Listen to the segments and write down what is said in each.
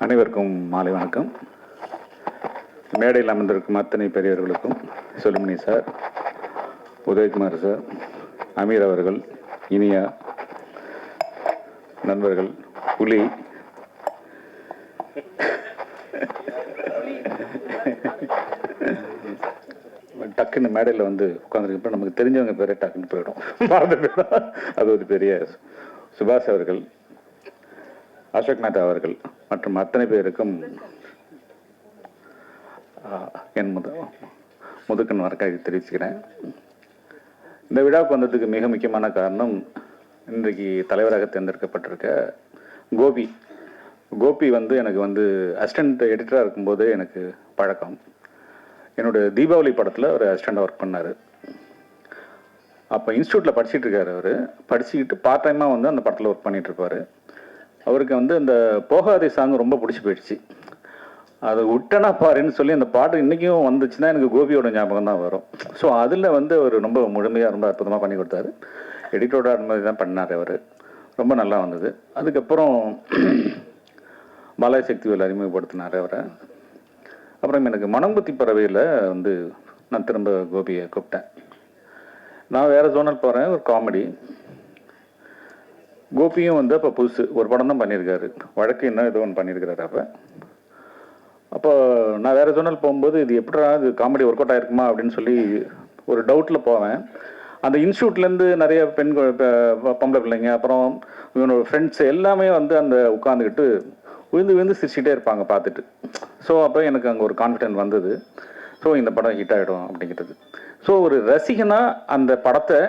அனைவருக்கும் மாலை வணக்கம். மேடையில் அமர்ந்திருக்கும் அத்தனை பெரியவர்களுக்கும், சுல்மணி சார், உதயகுமார் சார், அமீர் அவர்கள், இனியா நண்பர்கள், புலி, டக்குன்னு மேடையில் வந்து உட்காந்துருக்கப்ப நமக்கு தெரிஞ்சவங்க பேரே டக்குன்னு போயிடும், மறந்து போயிடும். அது ஒரு பெரிய சுபாஷ் அவர்கள், அசோக் மேத்தா அவர்கள் மற்றும் அத்தனை பேருக்கும் என் முதுக்கன் வரக்காக தெரிவிச்சுக்கிறேன். இந்த விழாவுக்கு வந்ததுக்கு மிக முக்கியமான காரணம், இன்றைக்கு தலைவராக தேர்ந்தெடுக்கப்பட்டிருக்க கோபி வந்து எனக்கு வந்து அசிஸ்டன்ட் எடிட்டராக இருக்கும்போது எனக்கு பழக்கம். என்னோட தீபாவளி படத்தில் ஒரு அசிஸ்டண்டாக ஒர்க் பண்ணார். அப்போ இன்ஸ்டியூட்டில் படிச்சுட்டு இருக்காரு. அவர் படிச்சுக்கிட்டு பார்ட் டைமாக வந்து அந்த படத்தில் ஒர்க் பண்ணிகிட்டு இருப்பார். அவருக்கு வந்து அந்த போகாதே சாங் ரொம்ப பிடிச்சி போயிடுச்சு. அது விட்டனா பாருன்னு சொல்லி அந்த பாட்டு இன்றைக்கும் வந்துச்சுன்னா எனக்கு கோபியோட ஞாபகம் தான் வரும். ஸோ அதில் வந்து அவர் ரொம்ப முழுமையாக ரொம்ப அற்புதமாக பண்ணி கொடுத்தாரு. எடிட்டரோட அனுமதி தான் பண்ணார் அவர். ரொம்ப நல்லா வந்தது. அதுக்கப்புறம் பாலாஜி சக்திவேல் அறிமுகப்படுத்தினார் அவரை. அப்புறம் எனக்கு மனம்புத்தி பறவையில் வந்து நான் திரும்ப கோபியை கூப்பிட்டேன். நான் வேறு ஜோனல் போகிறேன், ஒரு காமெடி. கோபியும் வந்து அப்போ புதுசு ஒரு படம் தான் பண்ணியிருக்காரு, வழக்கு என்ன ஏதோ ஒன்று பண்ணியிருக்கிறாரு. அப்போ நான் வேறு ஜோனல் போகும்போது இது எப்படா இது காமெடி ஒர்க் அவுட் ஆயிருக்குமா அப்படின்னு சொல்லி ஒரு டவுட்டில் போவேன். அந்த இன்ஸ்டியூட்லேருந்து நிறைய பொம்பளை பிள்ளைங்க, அப்புறம் இவனோட ஃப்ரெண்ட்ஸ் எல்லாமே வந்து அந்த உட்காந்துக்கிட்டு விழுந்து சிரிச்சுட்டே இருப்பாங்க பார்த்துட்டு. ஸோ அப்போ எனக்கு அங்கே ஒரு கான்ஃபிடென்ட் வந்தது. ஸோ இந்த படம் ஹிட் ஆகிடும் அப்படிங்கிறது. ஸோ ஒரு ரசிகனாக அந்த படத்தை,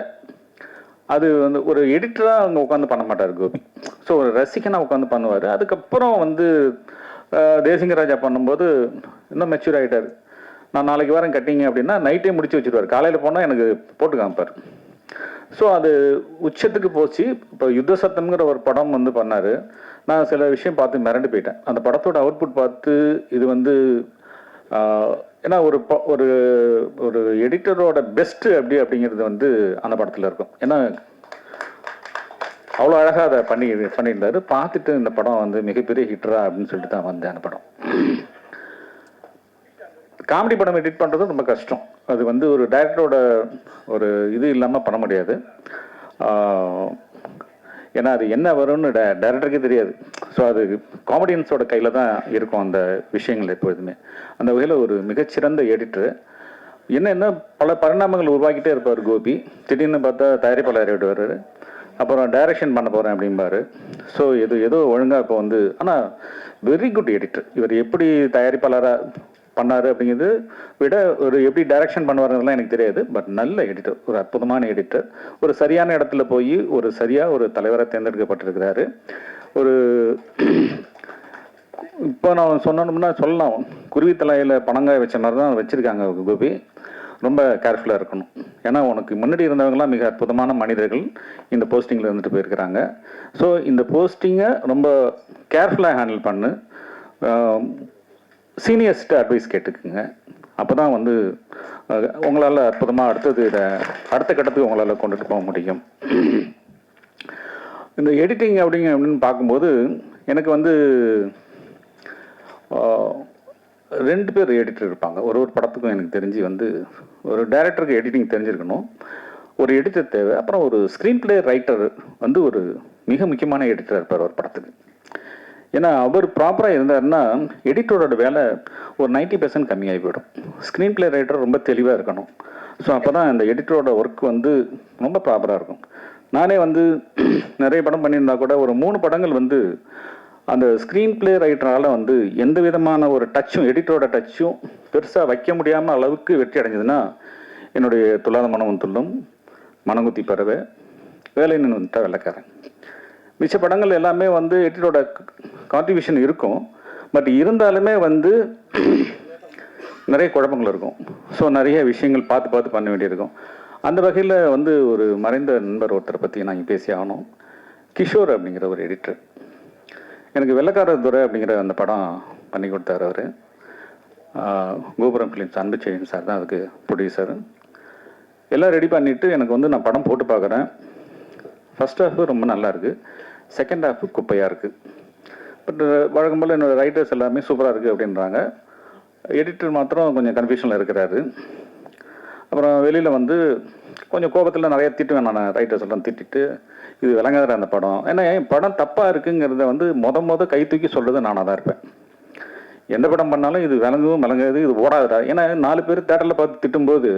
அது வந்து ஒரு எடிட்டராக அங்கே உட்காந்து பண்ண மாட்டார் கோபி. ஸோ ஒரு ரசிகனாக உட்காந்து பண்ணுவார். அதுக்கப்புறம் வந்து தேசிங்கராஜா பண்ணும்போது இன்னும் மெச்சூர் ஆகிட்டார். நான் நாளைக்கு வாரம் கட்டிங்க அப்படின்னா நைட்டே முடிச்சு வச்சுருவார். காலையில் போனால் எனக்கு போட்டு காமிப்பார். ஸோ அது உச்சத்துக்கு போச்சு. இப்போ யுத்த சத்தம்ங்கிற ஒரு படம் வந்து பண்ணார். நான் சில விஷயம் பார்த்து மிரண்டு போயிட்டேன். அந்த படத்தோட அவுட்புட் பார்த்து இது வந்து ஏன்னா ஒரு ஒரு எடிட்டரோட பெஸ்ட்டு அப்படிங்கிறது வந்து அந்த படத்தில் இருக்கும். ஏன்னா அவ்வளோ அழகாக அதை பண்ணியிருந்தாரு. பார்த்துட்டு இந்த படம் வந்து மிகப்பெரிய ஹிட்டரா அப்படின்னு சொல்லிட்டு தான் வந்தேன். அந்த படம் காமெடி படம் எடிட் பண்ணுறது ரொம்ப கஷ்டம். அது வந்து ஒரு டைரக்டரோட ஒரு இது இல்லாமல் பண்ண முடியாது. ஏன்னா அது என்ன வரும்னு டைரக்டருக்கே தெரியாது. ஸோ அது காமெடியன்ஸோட கையில் தான் இருக்கும் அந்த விஷயங்கள் எப்பொழுதுமே. அந்த வகையில் ஒரு மிகச்சிறந்த எடிட்டரு. என்ன பல பரிணாமங்கள் உருவாக்கிட்டே இருப்பார் கோபி. திடீர்னு பார்த்தா தயாரிப்பாளர் விடுவார், அப்புறம் டைரக்ஷன் பண்ண போகிறேன் அப்படிம்பாரு. ஸோ ஏதோ ஒழுங்காக இப்போ வந்து, ஆனால் வெரி குட் எடிட்டர். இவர் எப்படி தயாரிப்பாளராக பண்ணார் அப்படிங்கிறது விட ஒரு எப்படி டைரக்ஷன் பண்ணுவாருலாம் எனக்கு தெரியாது. பட் நல்ல எடிட்டர், ஒரு அற்புதமான எடிட்டர். ஒரு சரியான இடத்துல போய் ஒரு தலைவராக தேர்ந்தெடுக்கப்பட்டிருக்கிறாரு. ஒரு இப்போ நான் சொன்னோம்னா சொல்லலாம், குருவி தலையில் பணங்காய வச்ச மாதிரி தான் வச்சுருக்காங்க கோபி. ரொம்ப கேர்ஃபுல்லாக இருக்கணும். ஏன்னா உனக்கு முன்னாடி இருந்தவங்களாம் மிக அற்புதமான மனிதர்கள் இந்த போஸ்டிங்கில் இருந்துட்டு போயிருக்கிறாங்க. ஸோ இந்த போஸ்டிங்கை ரொம்ப கேர்ஃபுல்லாக ஹேண்டில் பண்ணு. சீனியர்ஸ்ட்டு அட்வைஸ் கேட்டுக்குங்க. அப்போ தான் வந்து உங்களால் அற்புதமாக அடுத்த கட்டத்துக்கு உங்களால் கொண்டுட்டு போக முடியும். இந்த எடிட்டிங் அப்படின்னு பார்க்கும்போது எனக்கு வந்து 2 பேர் எடிட்டர் இருப்பாங்க ஒரு படத்துக்கும். எனக்கு தெரிஞ்சு வந்து ஒரு டைரக்டருக்கு எடிட்டிங் தெரிஞ்சிருக்கணும், ஒரு எடிட்டர் தேவை. அப்புறம் ஒரு ஸ்க்ரீன் பிளே ரைட்டர் வந்து ஒரு மிக முக்கியமான எடிட்டர் இருப்பார் ஒரு படத்துக்கு. ஏன்னா அவர் ப்ராப்பராக இருந்தாருன்னா எடிட்டரோட வேலை ஒரு 90% கம்மியாகி போயிடும். ஸ்க்ரீன் பிளே ரைட்டர் ரொம்ப தெளிவாக இருக்கணும். ஸோ அப்போ தான் அந்த எடிட்டரோட ஒர்க் வந்து ரொம்ப ப்ராப்பராக இருக்கும். நானே வந்து நிறைய படம் பண்ணியிருந்தா கூட ஒரு 3 படங்கள் வந்து அந்த ஸ்க்ரீன் பிளே ரைட்டரால் வந்து எந்த விதமான ஒரு டச்சும், எடிட்டரோட டச்சும் பெருசாக வைக்க முடியாமல் அளவுக்கு வெற்றி அடைஞ்சதுன்னா என்னுடைய துல்லாத மனமும் துள்ளும், மனங்குத்தி பறவை, வேலை நின்று வெள்ளைக்காரன். மிச்ச படங்கள் எல்லாமே வந்து எடிட்டரோட கான்ட்ரிபியூஷன் இருக்கும். பட் இருந்தாலுமே வந்து நிறைய குழப்பங்கள் இருக்கும். ஸோ நிறைய விஷயங்கள் பார்த்து பண்ண வேண்டியிருக்கும். அந்த வகையில் வந்து ஒரு மறைந்த நண்பர் ஒருத்தரை பற்றி நான் பேசி ஆகணும். கிஷோர் அப்படிங்கிற ஒரு எடிட்டர். எனக்கு வெள்ளைக்காரர் துறை அப்படிங்கிற அந்த படம் பண்ணி கொடுத்தார் அவர். கோபுரம் ஃபிலிம்ஸ் அன்புச்செழியன் சார் தான் அதுக்கு ப்ரொடியூசர். எல்லாம் ரெடி பண்ணிவிட்டு எனக்கு வந்து நான் படம் போட்டு பார்க்குறேன். ஃபர்ஸ்ட் ஹாஃப் ரொம்ப நல்லா இருக்குது, செகண்ட் ஹாஃப் குப்பையாக இருக்குது. பட் வழக்கம் போல் என்னோடய ரைட்டர்ஸ் எல்லாமே சூப்பராக இருக்குது அப்படின்றாங்க. எடிட்டர் மாத்திரம் கொஞ்சம் கன்ஃபியூஷனில் இருக்கிறாரு. அப்புறம் வெளியில் வந்து கொஞ்சம் கோபத்தில் நிறைய திட்டுவேன் நான், ரைட்டர்ஸ் எல்லாம் திட்டிட்டு இது விளங்காத அந்த படம். ஏன்னா என் படம் தப்பாக இருக்குங்கிறத வந்து மொத கை தூக்கி சொல்கிறது நானாக தான் இருப்பேன். எந்த படம் பண்ணாலும் இது விளங்காது, இது ஓடாதுடா. ஏன்னா 4 பேர் தேட்டரில் பார்த்து திட்டும்போது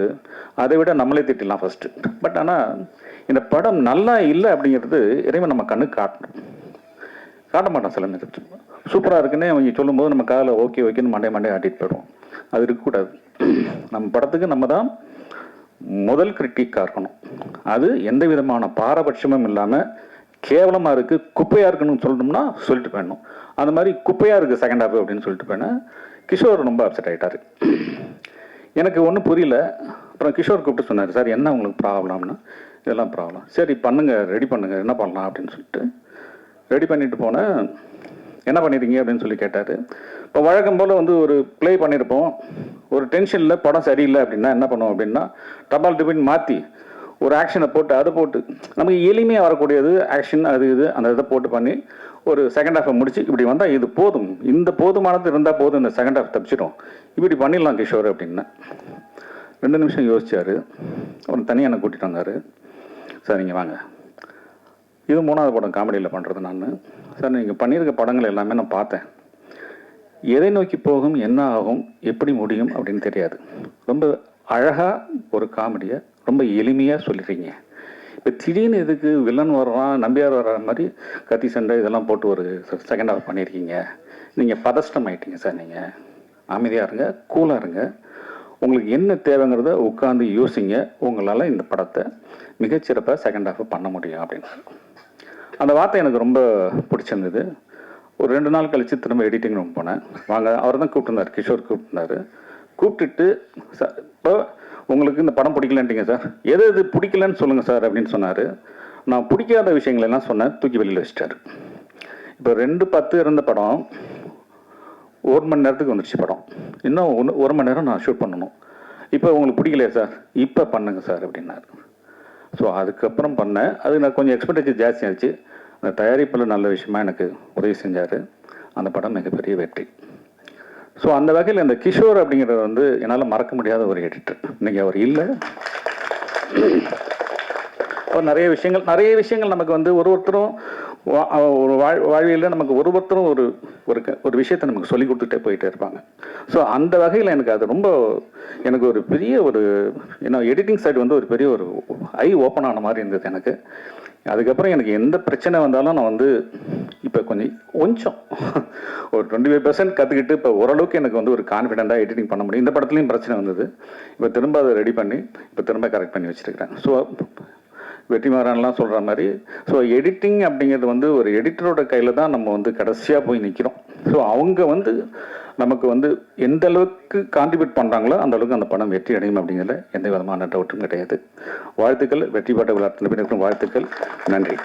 அதை விட நம்மளே திட்டிடலாம் ஃபஸ்ட்டு. பட் ஆனால் இந்த படம் நல்லா இல்லை அப்படிங்கிறது இறைவன் நம்ம கண்ணுக்கு காட்ட மாட்டான். சில நேரத்தில் சூப்பராக இருக்குன்னு அவங்க சொல்லும்போது நம்ம காதில் ஓகேன்னு மண்டே ஆட்டிட்டு போயிடுவோம். அது இருக்கக்கூடாது. நம்ம படத்துக்கு நம்ம தான் முதல் கிரிட்டிக்காக இருக்கணும். அது எந்த விதமான பாரபட்சமும் இல்லாமல் கேவலமாக இருக்குது, குப்பையாக இருக்குன்னு சொல்லணும்னா சொல்லிட்டு போயிடணும். அந்த மாதிரி குப்பையாக இருக்குது செகண்ட் ஹாஃப் அப்படின்னு சொல்லிட்டு போயினேன். கிஷோர் ரொம்ப அப்செட் ஆகிட்டார். எனக்கு ஒன்றும் புரியல. அப்புறம் கிஷோர் கூப்பிட்டு சொன்னார், சார் என்ன உங்களுக்கு ப்ராப்ளம்னா, இதெல்லாம் ப்ராப்ளம், சரி பண்ணுங்கள், ரெடி பண்ணுங்கள், என்ன பண்ணலாம் அப்படின்னு சொல்லிட்டு ரெடி பண்ணிட்டு போனேன். என்ன பண்ணிடுறீங்க அப்படின்னு சொல்லி கேட்டார். இப்போ வழக்கம் போல் வந்து ஒரு ப்ளே பண்ணியிருப்போம், ஒரு டென்ஷனில் படம் சரியில்லை அப்படின்னா என்ன பண்ணுவோம் அப்படின்னா டபால் டிபின் மாற்றி ஒரு ஆக்ஷனை போட்டு அதை போட்டு நமக்கு எளிமையாக வரக்கூடியது ஆக்ஷன் அது இது அந்த இதை போட்டு பண்ணி ஒரு செகண்ட் ஹாஃபை முடிச்சு இப்படி வந்தால் இது போதும், இந்த போதுமானது இருந்தால் போதும், இந்த செகண்ட் ஹாஃப் தப்பிச்சிடும், இப்படி பண்ணிடலாம் கிஷோர் அப்படின்னா 2 நிமிஷம் யோசிச்சார். ஒரு தனியாக என்னை கூட்டிகிட்டு வந்தார். சார் நீங்கள் வாங்க, இது 3வது படம் காமெடியில் பண்ணுறது நான். சார் நீங்கள் பண்ணியிருக்க படங்கள் எல்லாமே நான் பார்த்தேன், எதை நோக்கி போகும், என்ன ஆகும், எப்படி முடியும் அப்படின்னு தெரியாது. ரொம்ப அழகாக ஒரு காமெடியை ரொம்ப எளிமையாக சொல்லிடுறீங்க. இப்போ திடீர்னு இதுக்கு வில்லன் வர்றான், நம்பியார் வர்ற மாதிரி கத்தி சண்டை இதெல்லாம் போட்டு ஒரு செகண்ட் ஹாஃப் பண்ணியிருக்கீங்க. நீங்கள் பதஷ்டம் ஆகிட்டீங்க சார். நீங்கள் அமைதியாக இருங்க, கூலாக இருங்க, உங்களுக்கு என்ன தேவைங்கிறத உட்காந்து யோசிங்க, உங்களால் இந்த படத்தை மிகச்சிறப்பாக செகண்ட் ஹாஃப் பண்ண முடியும் அப்படின்னு. அந்த வார்த்தை எனக்கு ரொம்ப பிடிச்சிருந்தது. ஒரு 2 நாள் கழித்து திரும்ப எடிட்டிங் ரூம் போனேன். வாங்க, அவர் தான் கூப்பிட்டுருந்தார், கிஷோர் கூப்பிட்டுருந்தார். கூப்பிட்டுட்டு சார் இப்போ உங்களுக்கு இந்த படம் பிடிக்கலன்ட்டீங்க சார், எது பிடிக்கலன்னு சொல்லுங்கள் சார் அப்படின்னு சொன்னார். நான் பிடிக்காத விஷயங்களெல்லாம் சொன்னேன், தூக்கி வெளியில் வச்சிட்டார். இப்போ 2:10 இருந்த படம் 1 மணி நேரத்துக்கு வந்துடுச்சு படம். இன்னும் 1 மணி நேரம் நான் ஷூட் பண்ணணும். இப்போ உங்களுக்கு பிடிக்கலையா சார், இப்போ பண்ணுங்க சார் அப்படின்னாரு. ஸோ அதுக்கப்புறம் பண்ணேன். அது நான் கொஞ்சம் எக்ஸ்பெக்டேஷன் ஜாஸ்தி ஆச்சு. அந்த தயாரிப்பில் நல்ல விஷயமா எனக்கு உதவி செஞ்சார். அந்த படம் மிகப்பெரிய வெற்றி. ஸோ அந்த வகையில் இந்த கிஷோர் அப்படிங்கிறது வந்து என்னால் மறக்க முடியாத ஒரு எடிட்டர். இன்னைக்கு அவர் இல்லை. நிறைய விஷயங்கள் நமக்கு வந்து ஒருத்தரும் ஒரு வாழ்வியலில் நமக்கு ஒருத்தரும் ஒரு விஷயத்தை நமக்கு சொல்லி கொடுத்துட்டே போயிட்டே இருப்பாங்க. ஸோ அந்த வகையில் எனக்கு அது ரொம்ப எனக்கு ஒரு பெரிய ஒரு எடிட்டிங் சைடு வந்து ஒரு பெரிய ஒரு ஐ ஓப்பன் ஆன மாதிரி இருந்தது எனக்கு. அதுக்கப்புறம் எனக்கு எந்த பிரச்சனை வந்தாலும் நான் வந்து இப்போ கொஞ்சம் ஒரு 25% கற்றுக்கிட்டு இப்போ ஓரளவுக்கு எனக்கு வந்து ஒரு கான்ஃபிடென்ட்டாக எடிட்டிங் பண்ண முடியும். இந்த படத்துலையும் பிரச்சனை வந்தது, இப்போ திரும்ப அதை ரெடி பண்ணி இப்போ திரும்ப கரெக்ட் பண்ணி வச்சுருக்கிறேன். ஸோ வெற்றிமாறன்லாம் சொல்கிற மாதிரி ஸோ எடிட்டிங் அப்படிங்கிறது வந்து ஒரு எடிட்டரோட கையில் தான் நம்ம வந்து கடைசியாக போய் நிற்கிறோம். ஸோ அவங்க வந்து நமக்கு வந்து எந்த அளவுக்கு கான்ட்ரிபியூட் பண்ணுறாங்களோ அந்த அளவுக்கு அந்த படம் வெற்றி அடையும் அப்படிங்கிறதுல எந்த விதமான டவுட்டும் கிடையாது. வாழ்த்துக்கள். வெற்றி பாட்ட விளையாட்டு வாழ்த்துக்கள். நன்றி.